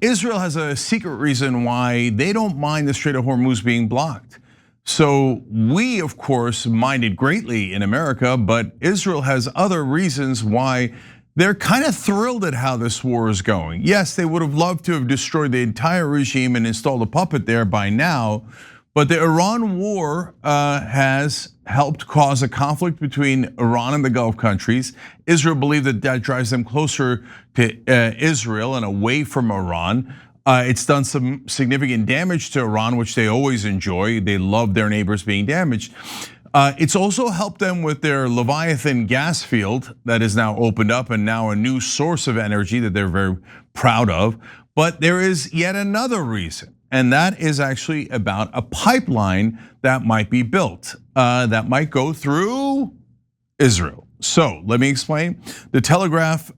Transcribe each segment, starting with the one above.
Israel has a secret reason why they don't mind the Strait of Hormuz being blocked. So we, of course, mind it greatly in America, but Israel has other reasons why they're kind of thrilled at how this war is going. Yes, they would have loved to have destroyed the entire regime and installed a puppet there by now, but the Iran war has helped cause a conflict between Iran and the Gulf countries. Israel believe that drives them closer to Israel and away from Iran. It's done some significant damage to Iran, which they always enjoy. They love their neighbors being damaged. It's also helped them with their Leviathan gas field that is now opened up and now a new source of energy that they're very proud of. But there is yet another reason, and that is actually about a pipeline that might be built that might go through Israel. So let me explain. The Telegraph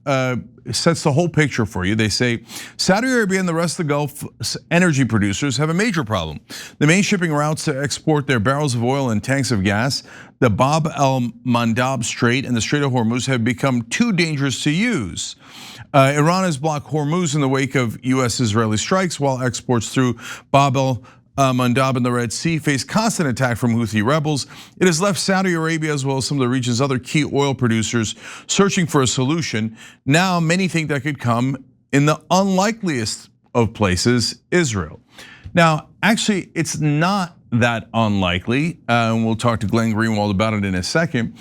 sets the whole picture for you. They say Saudi Arabia and the rest of the Gulf energy producers have a major problem. The main shipping routes to export their barrels of oil and tanks of gas, the Bab el-Mandab Strait and the Strait of Hormuz, have become too dangerous to use. Iran has blocked Hormuz in the wake of US-Israeli strikes, while exports through Bab el-Mandab in the Red Sea face constant attack from Houthi rebels. It has left Saudi Arabia, as well as some of the region's other key oil producers, searching for a solution. Now, many think that could come in the unlikeliest of places, Israel. Now, actually, it's not that unlikely, and we'll talk to Glenn Greenwald about it in a second.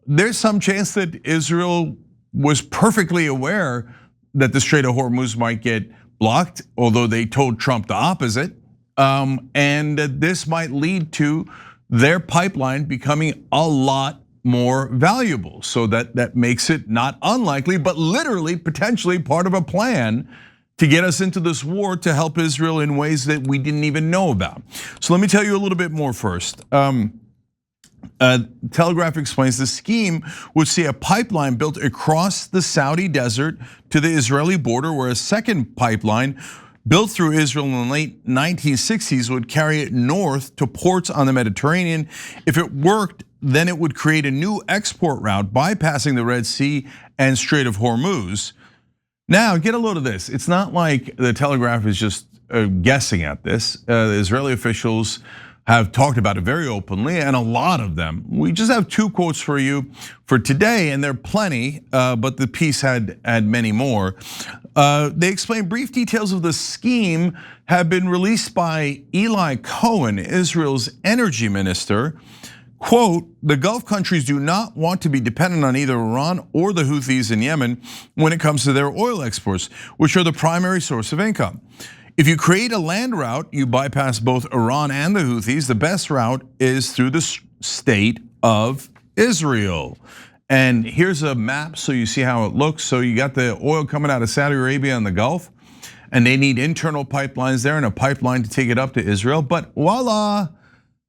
There's some chance that Israel was perfectly aware that the Strait of Hormuz might get blocked, although they told Trump the opposite. And this might lead to their pipeline becoming a lot more valuable. So that makes it not unlikely, but literally potentially part of a plan to get us into this war to help Israel in ways that we didn't even know about. So let me tell you a little bit more first. Telegraph explains the scheme would see a pipeline built across the Saudi desert to the Israeli border, where a second pipeline built through Israel in the late 1960s would carry it north to ports on the Mediterranean. If it worked, then it would create a new export route bypassing the Red Sea and Strait of Hormuz. Now, get a load of this. It's not like the Telegraph is just guessing at this. The Israeli officials have talked about it very openly, and a lot of them. We just have two quotes for you for today, and there are plenty, but the piece had many more. They explain brief details of the scheme have been released by Eli Cohen, Israel's energy minister. Quote, the Gulf countries do not want to be dependent on either Iran or the Houthis in Yemen when it comes to their oil exports, which are the primary source of income. If you create a land route, you bypass both Iran and the Houthis. The best route is through the state of Israel. And here's a map so you see how it looks. So you got the oil coming out of Saudi Arabia and the Gulf, and they need internal pipelines there and a pipeline to take it up to Israel. But voila,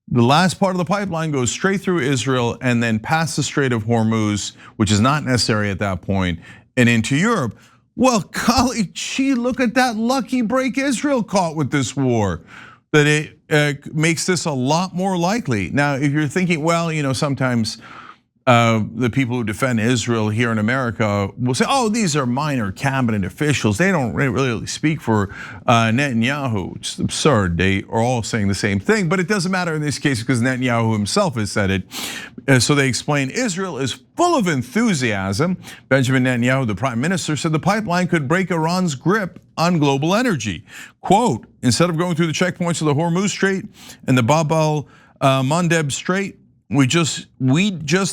the last part of the pipeline goes straight through Israel and then past the Strait of Hormuz, which is not necessary at that point, and into Europe. Well, golly gee, look at that lucky break Israel caught with this war, that it makes this a lot more likely. Now, if you're thinking, well, sometimes the people who defend Israel here in America will say, oh, these are minor cabinet officials. They don't really speak for Netanyahu. It's absurd. They are all saying the same thing, but it doesn't matter in this case because Netanyahu himself has said it. So they explain Israel is full of enthusiasm. Benjamin Netanyahu, the prime minister, said the pipeline could break Iran's grip on global energy. Quote, instead of going through the checkpoints of the Hormuz Strait and the Bab el-Mandeb Strait, we just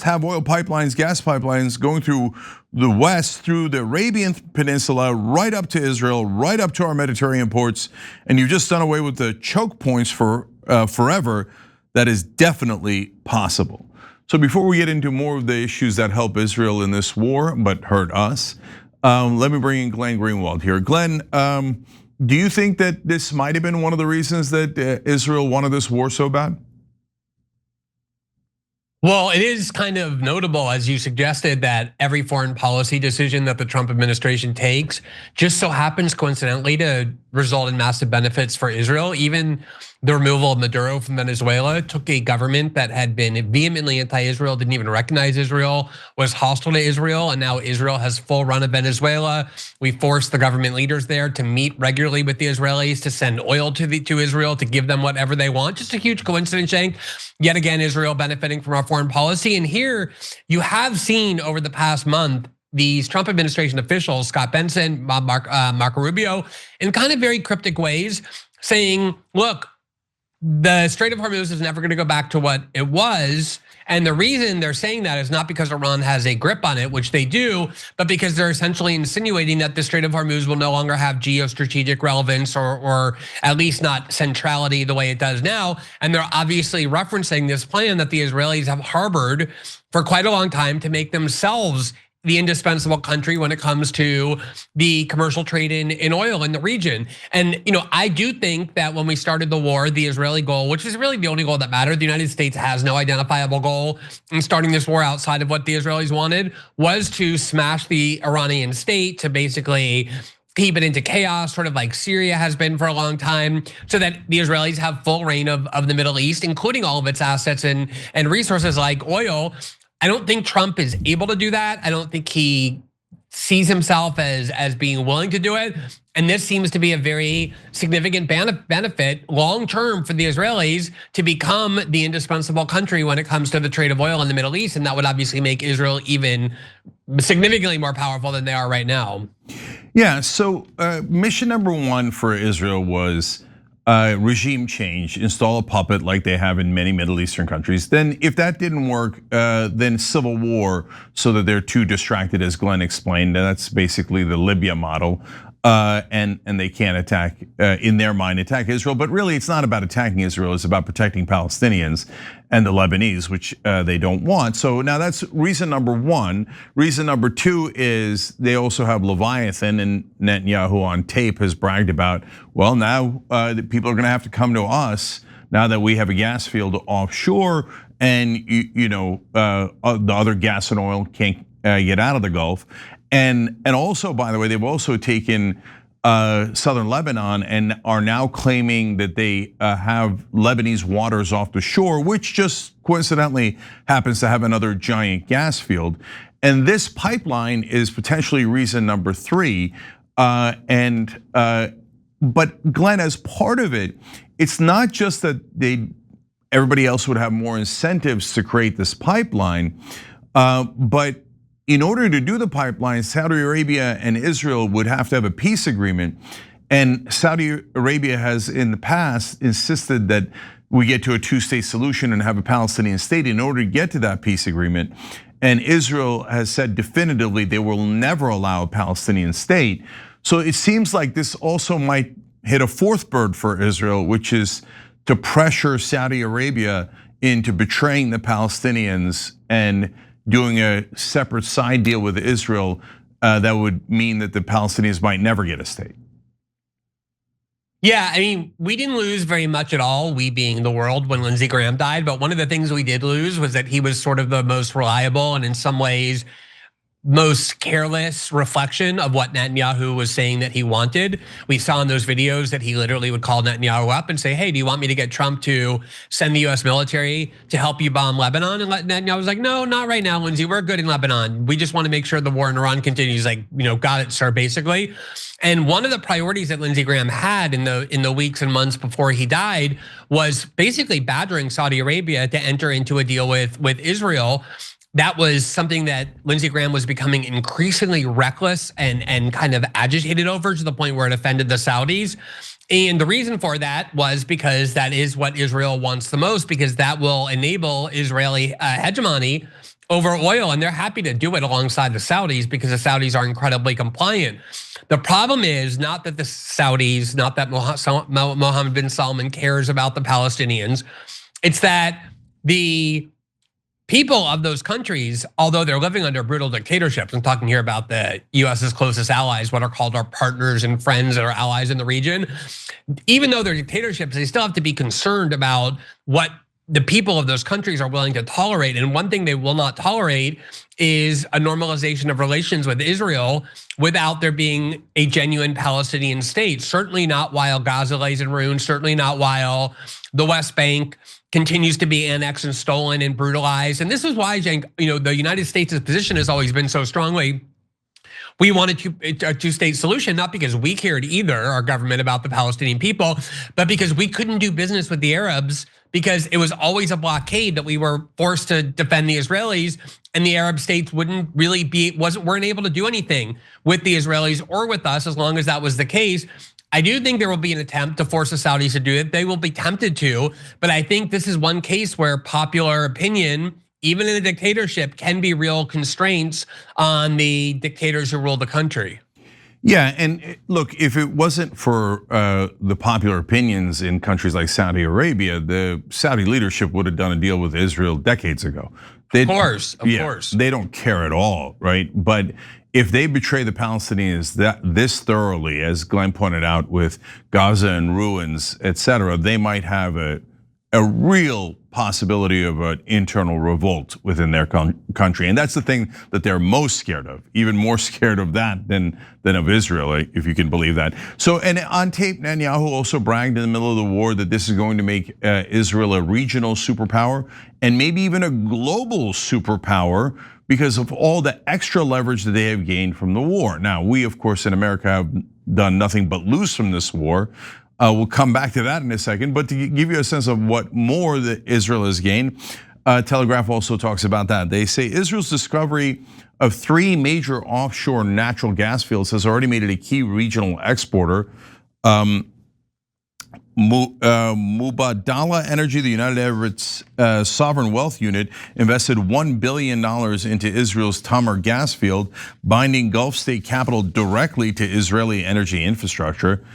have oil pipelines, gas pipelines going through the west, through the Arabian Peninsula, right up to Israel, right up to our Mediterranean ports, and you've just done away with the choke points for forever. That is definitely possible. So before we get into more of the issues that help Israel in this war but hurt us, let me bring in Glenn Greenwald here. Glenn, do you think that this might have been one of the reasons that Israel wanted this war so bad? Well, it is kind of notable, as you suggested, that every foreign policy decision that the Trump administration takes just so happens coincidentally to result in massive benefits for Israel. Even the removal of Maduro from Venezuela took a government that had been vehemently anti-Israel, didn't even recognize Israel, was hostile to Israel, and now Israel has full run of Venezuela. We forced the government leaders there to meet regularly with the Israelis, to send oil to Israel, to give them whatever they want. Just a huge coincidence, Shank. Yet again, Israel benefiting from our foreign policy. And here you have seen over the past month, these Trump administration officials, Scott Benson, Marco Rubio, in kind of very cryptic ways, saying, look, the Strait of Hormuz is never gonna go back to what it was. And the reason they're saying that is not because Iran has a grip on it, which they do, but because they're essentially insinuating that the Strait of Hormuz will no longer have geostrategic relevance or at least not centrality the way it does now. And they're obviously referencing this plan that the Israelis have harbored for quite a long time to make themselves the indispensable country when it comes to the commercial trade in oil in the region. And I do think that when we started the war, the Israeli goal, which is really the only goal that mattered, the United States has no identifiable goal in starting this war outside of what the Israelis wanted, was to smash the Iranian state, to basically keep it into chaos, sort of like Syria has been for a long time, so that the Israelis have full reign of the Middle East, including all of its assets and resources like oil. I don't think Trump is able to do that. I don't think he sees himself as being willing to do it. And this seems to be a very significant benefit long-term for the Israelis to become the indispensable country when it comes to the trade of oil in the Middle East. And that would obviously make Israel even significantly more powerful than they are right now. Yeah, so mission number one for Israel was regime change, install a puppet like they have in many Middle Eastern countries. Then if that didn't work, then civil war so that they're too distracted, as Glenn explained. That's basically the Libya model. And they can't attack, in their mind, attack Israel. But really, it's not about attacking Israel. It's about protecting Palestinians and the Lebanese, which they don't want. So now that's reason number one. Reason number two is they also have Leviathan, and Netanyahu on tape has bragged about, well, now the people are gonna have to come to us now that we have a gas field offshore, and the other gas and oil can't get out of the Gulf. And also, by the way, they've also taken southern Lebanon and are now claiming that they have Lebanese waters off the shore, which just coincidentally happens to have another giant gas field. And this pipeline is potentially reason number three. But Glenn, as part of it, it's not just that everybody else would have more incentives to create this pipeline, but in order to do the pipeline, Saudi Arabia and Israel would have to have a peace agreement. And Saudi Arabia has in the past insisted that we get to a two-state solution and have a Palestinian state in order to get to that peace agreement. And Israel has said definitively they will never allow a Palestinian state. So it seems like this also might hit a fourth bird for Israel, which is to pressure Saudi Arabia into betraying the Palestinians and doing a separate side deal with Israel that would mean that the Palestinians might never get a state. Yeah, I mean, we didn't lose very much at all, we being the world, when Lindsey Graham died. But one of the things we did lose was that he was sort of the most reliable and in some ways most careless reflection of what Netanyahu was saying that he wanted. We saw in those videos that he literally would call Netanyahu up and say, hey, do you want me to get Trump to send the US military to help you bomb Lebanon? And Netanyahu was like, no, not right now, Lindsey, we're good in Lebanon. We just want to make sure the war in Iran continues. Like, got it, sir, basically. And one of the priorities that Lindsey Graham had in the weeks and months before he died was basically badgering Saudi Arabia to enter into a deal with Israel. That was something that Lindsey Graham was becoming increasingly reckless and kind of agitated over, to the point where it offended the Saudis. And the reason for that was because that is what Israel wants the most, because that will enable Israeli hegemony over oil. And they're happy to do it alongside the Saudis because the Saudis are incredibly compliant. The problem is not that the Saudis, not that Mohammed bin Salman cares about the Palestinians. It's that the people of those countries, although they're living under brutal dictatorships, I'm talking here about the US's closest allies, what are called our partners and friends that are allies in the region. Even though they're dictatorships, they still have to be concerned about what the people of those countries are willing to tolerate. And one thing they will not tolerate is a normalization of relations with Israel without there being a genuine Palestinian state. Certainly not while Gaza lays in ruins, certainly not while the West Bank continues to be annexed and stolen and brutalized. And this is why, Cenk, the United States' position has always been so strongly. We wanted a two-state solution, not because we cared either, our government, about the Palestinian people, but because we couldn't do business with the Arabs because it was always a blockade that we were forced to defend the Israelis, and the Arab states weren't able to do anything with the Israelis or with us as long as that was the case. I do think there will be an attempt to force the Saudis to do it. They will be tempted to, but I think this is one case where popular opinion, even in a dictatorship, can be real constraints on the dictators who rule the country. Yeah, and look, if it wasn't for the popular opinions in countries like Saudi Arabia, the Saudi leadership would have done a deal with Israel decades ago. Of course. They don't care at all, right? But if they betray the Palestinians this thoroughly, as Glenn pointed out, with Gaza and ruins, etc., they might have a real possibility of an internal revolt within their country. And that's the thing that they're most scared of, even more scared of that than of Israel, if you can believe that. So, and on tape, Netanyahu also bragged in the middle of the war that this is going to make Israel a regional superpower and maybe even a global superpower because of all the extra leverage that they have gained from the war. Now, we, of course, in America have done nothing but lose from this war. We'll come back to that in a second, but to give you a sense of what more that Israel has gained, Telegraph also talks about that. They say Israel's discovery of 3 major offshore natural gas fields has already made it a key regional exporter. Mubadala Energy, the United Emirates sovereign wealth unit, invested $1 billion into Israel's Tamar gas field, binding Gulf state capital directly to Israeli energy infrastructure.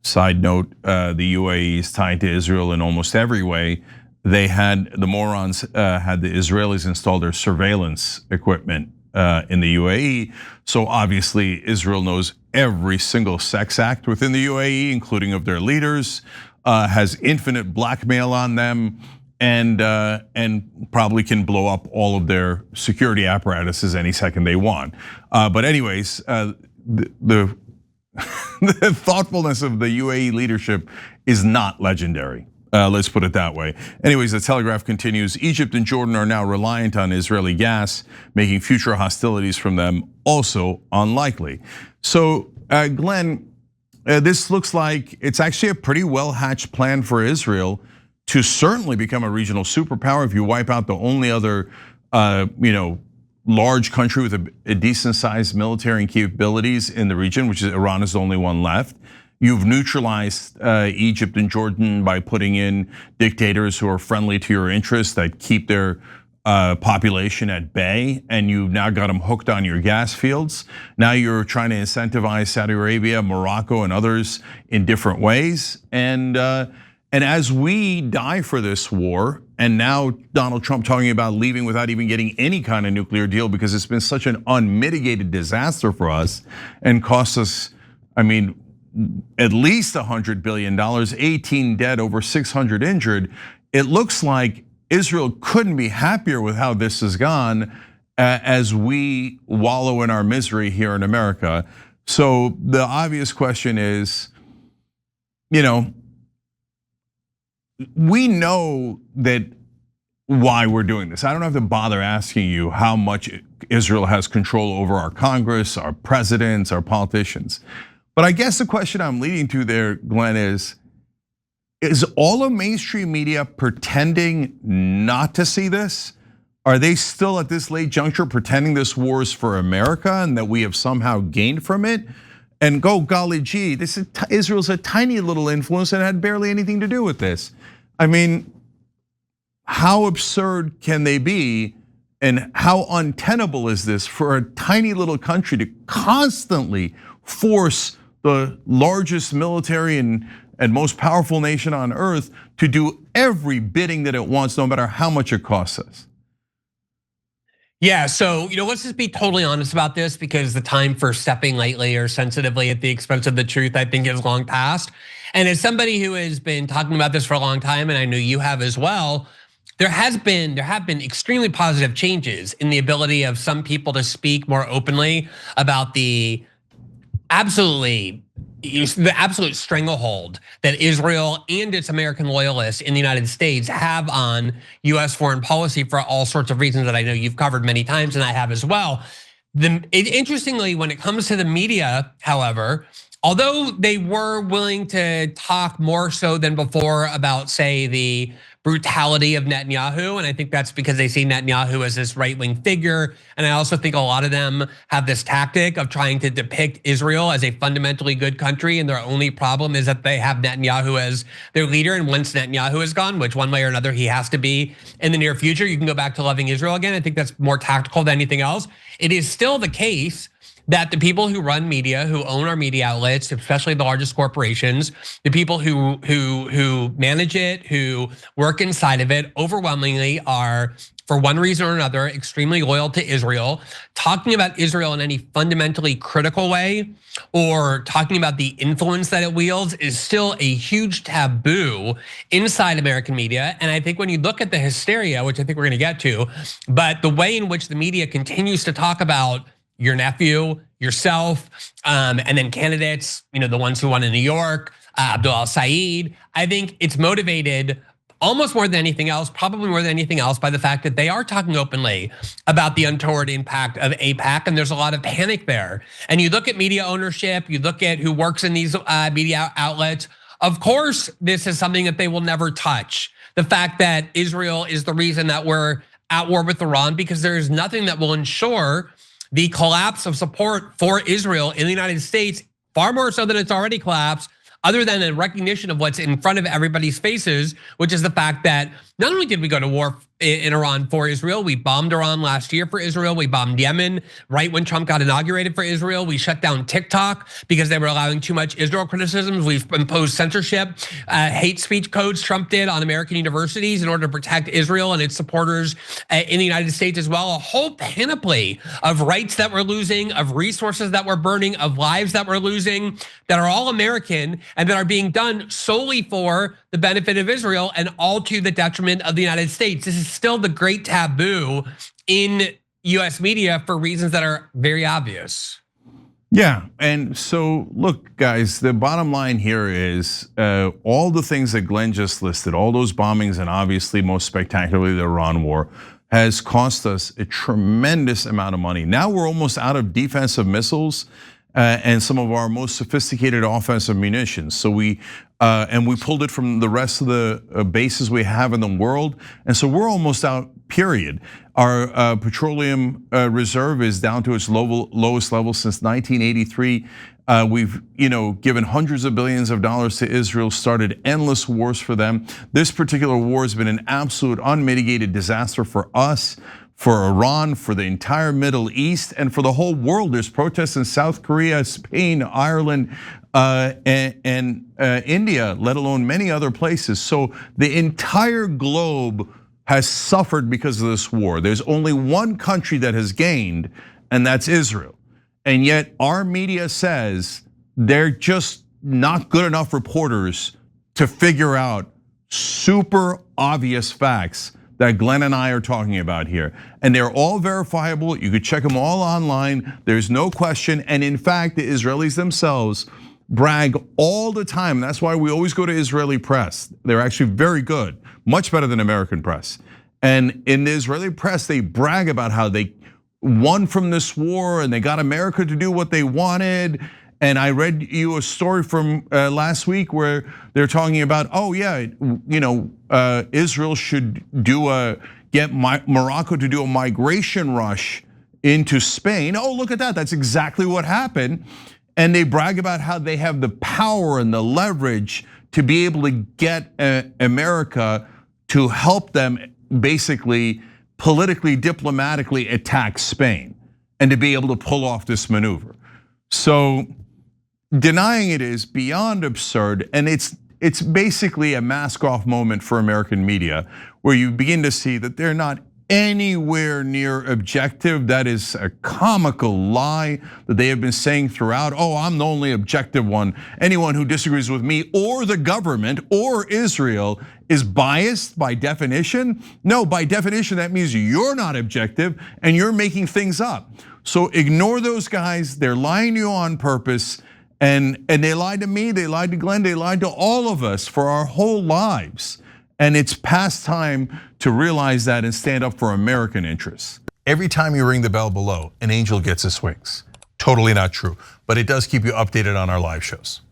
Side note, the UAE is tied to Israel in almost every way. The morons had the Israelis install their surveillance equipment in the UAE. So obviously Israel knows every single sex act within the UAE, including of their leaders, has infinite blackmail on them, and probably can blow up all of their security apparatuses any second they want. But anyways, the thoughtfulness of the UAE leadership is not legendary. Let's put it that way. Anyways, the Telegraph continues. Egypt and Jordan are now reliant on Israeli gas, making future hostilities from them also unlikely. So, Glenn, this looks like it's actually a pretty well-hatched plan for Israel to certainly become a regional superpower if you wipe out the only other, large country with a decent-sized military and capabilities in the region, which is Iran is the only one left. You've neutralized Egypt and Jordan by putting in dictators who are friendly to your interests that keep their population at bay, and you've now got them hooked on your gas fields. Now you're trying to incentivize Saudi Arabia, Morocco, and others in different ways. And as we die for this war, and now Donald Trump talking about leaving without even getting any kind of nuclear deal because it's been such an unmitigated disaster for us and cost us, at least $100 billion, 18 dead, over 600 injured. It looks like Israel couldn't be happier with how this has gone as we wallow in our misery here in America. So the obvious question is, we know that why we're doing this. I don't have to bother asking you how much Israel has control over our Congress, our presidents, our politicians. But I guess the question I'm leading to there, Glenn, is all of mainstream media pretending not to see this? Are they still at this late juncture pretending this war is for America and that we have somehow gained from it? And go, golly gee, Israel's a tiny little influence and had barely anything to do with this. How absurd can they be? And how untenable is this for a tiny little country to constantly force the largest military and most powerful nation on earth to do every bidding that it wants, no matter how much it costs us? Yeah, so let's just be totally honest about this, because the time for stepping lightly or sensitively at the expense of the truth, I think, is long past. And as somebody who has been talking about this for a long time, and I know you have as well, there have been extremely positive changes in the ability of some people to speak more openly about the absolute stranglehold that Israel and its American loyalists in the United States have on US foreign policy for all sorts of reasons that I know you've covered many times and I have as well. Interestingly, when it comes to the media, however, although they were willing to talk more so than before about, say, the brutality of Netanyahu, and I think that's because they see Netanyahu as this right-wing figure, and I also think a lot of them have this tactic of trying to depict Israel as a fundamentally good country, and their only problem is that they have Netanyahu as their leader, and once Netanyahu is gone, which one way or another he has to be in the near future, you can go back to loving Israel again. I think that's more tactical than anything else. It is still the case that the people who run media, who own our media outlets, especially the largest corporations, the people who manage it, who work inside of it, overwhelmingly are, for one reason or another, extremely loyal to Israel. Talking about Israel in any fundamentally critical way, or talking about the influence that it wields, is still a huge taboo inside American media. And I think when you look at the hysteria, which I think we're gonna get to, but the way in which the media continues to talk about your nephew, yourself, and then candidates, the ones who won in New York, Abdul al-Said. I think it's motivated almost more than anything else, probably more than anything else, by the fact that they are talking openly about the untoward impact of AIPAC, and there's a lot of panic there. And you look at media ownership, you look at who works in these media outlets. Of course, this is something that they will never touch. The fact that Israel is the reason that we're at war with Iran, because there is nothing that will ensure the collapse of support for Israel in the United States, far more so than it's already collapsed, other than a recognition of what's in front of everybody's faces, which is the fact that not only did we go to war in Iran for Israel, we bombed Iran last year for Israel, we bombed Yemen right when Trump got inaugurated for Israel, we shut down TikTok because they were allowing too much Israel criticisms, we've imposed censorship, hate speech codes Trump did on American universities in order to protect Israel and its supporters in the United States as well. A whole panoply of rights that we're losing, of resources that we're burning, of lives that we're losing, that are all American and that are being done solely for the benefit of Israel and all to the detriment of the United States. This is still the great taboo in US media for reasons that are very obvious. Yeah, and so look, guys, the bottom line here is all the things that Glenn just listed, all those bombings, and obviously most spectacularly the Iran war, has cost us a tremendous amount of money. Now we're almost out of defensive missiles and some of our most sophisticated offensive munitions. So we pulled it from the rest of the bases we have in the world, and so we're almost out. Period. Our petroleum reserve is down to its lowest level since 1983. We've given hundreds of billions of dollars to Israel, started endless wars for them. This particular war has been an absolute unmitigated disaster for us, for Iran, for the entire Middle East, and for the whole world. There's protests in South Korea, Spain, Ireland, and India, let alone many other places. So the entire globe has suffered because of this war. There's only one country that has gained, and that's Israel. And yet our media says they're just not good enough reporters to figure out super obvious facts that Glenn and I are talking about here. And they're all verifiable. You could check them all online. There's no question. And in fact, the Israelis themselves brag all the time. That's why we always go to Israeli press. They're actually very good, much better than American press. And in the Israeli press, they brag about how they won from this war and they got America to do what they wanted. And I read you a story from last week where they're talking about, oh yeah, Israel should get Morocco to do a migration rush into Spain. Oh, look at that, that's exactly what happened. And they brag about how they have the power and the leverage to be able to get America to help them basically politically, diplomatically attack Spain and to be able to pull off this maneuver. So denying it is beyond absurd, and it's basically a mask off moment for American media where you begin to see that they're not anywhere near objective. That is a comical lie that they have been saying throughout. Oh, I'm the only objective one. Anyone who disagrees with me or the government or Israel is biased by definition. No, by definition, that means you're not objective and you're making things up. So ignore those guys. They're lying to you on purpose. And they lied to me, they lied to Glenn, they lied to all of us for our whole lives. And it's past time to realize that and stand up for American interests. Every time you ring the bell below, an angel gets his wings. Totally not true, but it does keep you updated on our live shows.